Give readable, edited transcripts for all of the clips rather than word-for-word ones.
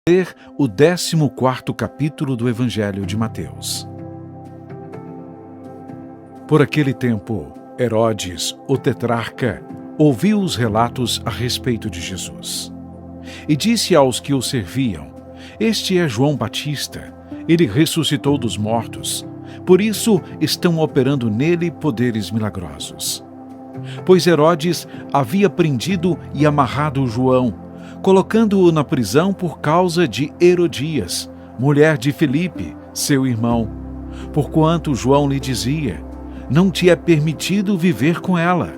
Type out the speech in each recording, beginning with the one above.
Ler o 14º capítulo do Evangelho de Mateus. Por aquele tempo, Herodes, o tetrarca, ouviu os relatos a respeito de Jesus. E disse aos que o serviam: Este é João Batista, ele ressuscitou dos mortos, por isso estão operando nele poderes milagrosos. Pois Herodes havia prendido e amarrado João, colocando-o na prisão por causa de Herodias, mulher de Filipe, seu irmão, porquanto João lhe dizia: não te é permitido viver com ela.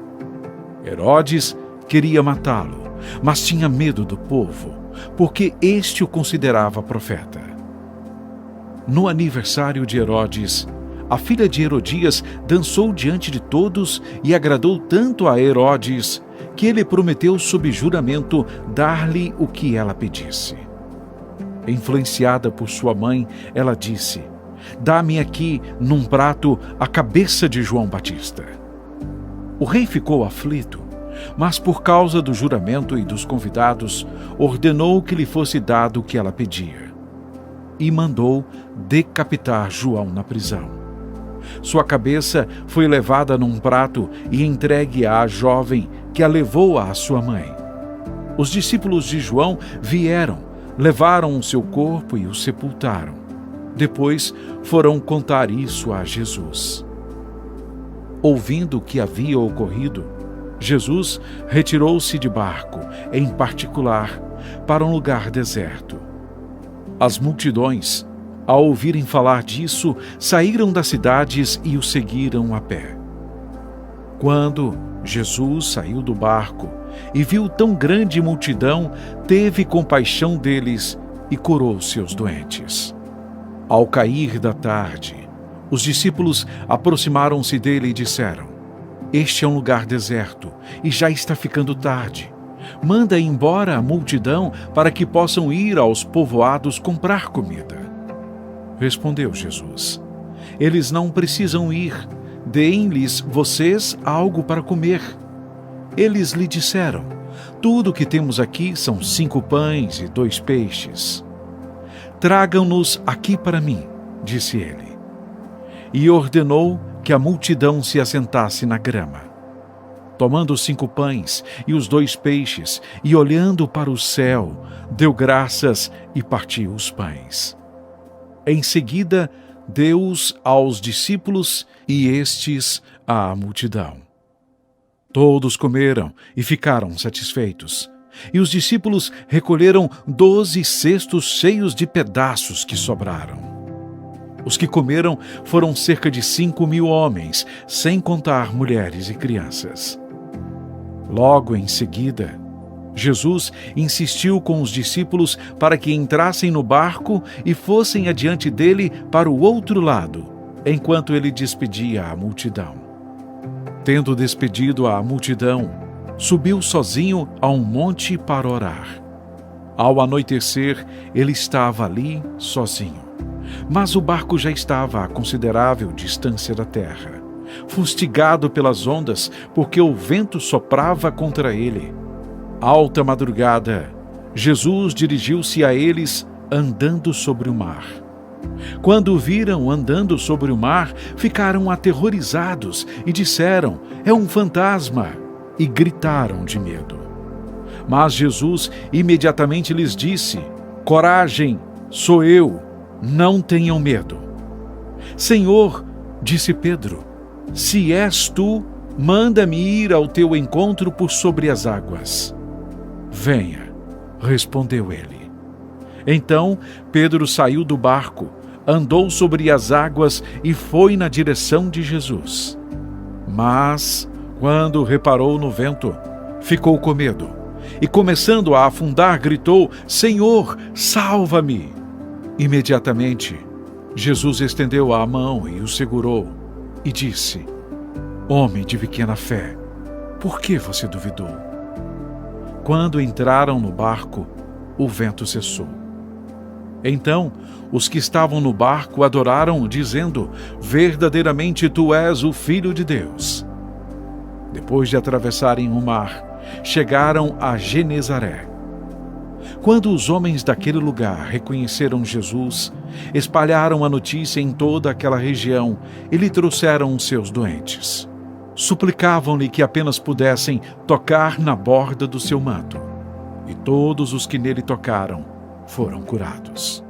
Herodes queria matá-lo, mas tinha medo do povo, porque este o considerava profeta. No aniversário de Herodes, a filha de Herodias dançou diante de todos e agradou tanto a Herodes que ele prometeu sob juramento dar-lhe o que ela pedisse. Influenciada por sua mãe, ela disse: dá-me aqui, num prato, a cabeça de João Batista. O rei ficou aflito, mas por causa do juramento e dos convidados, ordenou que lhe fosse dado o que ela pedia. E mandou decapitar João na prisão. Sua cabeça foi levada num prato e entregue à jovem, que a levou à sua mãe. Os discípulos de João vieram, levaram o seu corpo e o sepultaram. Depois foram contar isso a Jesus. Ouvindo o que havia ocorrido, Jesus retirou-se de barco, em particular, para um lugar deserto. As multidões, ao ouvirem falar disso, saíram das cidades e o seguiram a pé. Quando Jesus saiu do barco e viu tão grande multidão, teve compaixão deles e curou seus doentes. Ao cair da tarde, os discípulos aproximaram-se dele e disseram: Este é um lugar deserto e já está ficando tarde. Manda embora a multidão para que possam ir aos povoados comprar comida. Respondeu Jesus: Eles não precisam ir. Deem-lhes vocês algo para comer. Eles lhe disseram: Tudo o que temos aqui são 5 pães e 2 peixes. Tragam-nos aqui para mim, disse ele. E ordenou que a multidão se assentasse na grama. Tomando os 5 pães e os 2 peixes, e olhando para o céu, deu graças e partiu os pães. Em seguida, deu-os aos discípulos e estes à multidão. Todos comeram e ficaram satisfeitos. E os discípulos recolheram 12 cestos cheios de pedaços que sobraram. Os que comeram foram cerca de 5.000 homens, sem contar mulheres e crianças. Logo em seguida, Jesus insistiu com os discípulos para que entrassem no barco e fossem adiante dele para o outro lado, enquanto ele despedia a multidão. Tendo despedido a multidão, subiu sozinho a um monte para orar. Ao anoitecer, ele estava ali sozinho. Mas o barco já estava a considerável distância da terra, fustigado pelas ondas, porque o vento soprava contra ele. Alta madrugada, Jesus dirigiu-se a eles andando sobre o mar. Quando o viram andando sobre o mar, ficaram aterrorizados e disseram: É um fantasma! E gritaram de medo. Mas Jesus imediatamente lhes disse: Coragem, sou eu, não tenham medo. Senhor, disse Pedro, se és tu, manda-me ir ao teu encontro por sobre as águas. Venha, respondeu ele. Então Pedro saiu do barco, andou sobre as águas e foi na direção de Jesus. Mas, quando reparou no vento, ficou com medo e, começando a afundar, gritou: Senhor, salva-me! Imediatamente, Jesus estendeu a mão e o segurou e disse: Homem de pequena fé, por que você duvidou? Quando entraram no barco, o vento cessou. Então, os que estavam no barco adoraram, dizendo: Verdadeiramente tu és o Filho de Deus. Depois de atravessarem o mar, chegaram a Genezaré. Quando os homens daquele lugar reconheceram Jesus, espalharam a notícia em toda aquela região e lhe trouxeram os seus doentes. Suplicavam-lhe que apenas pudessem tocar na borda do seu manto. E todos os que nele tocaram foram curados.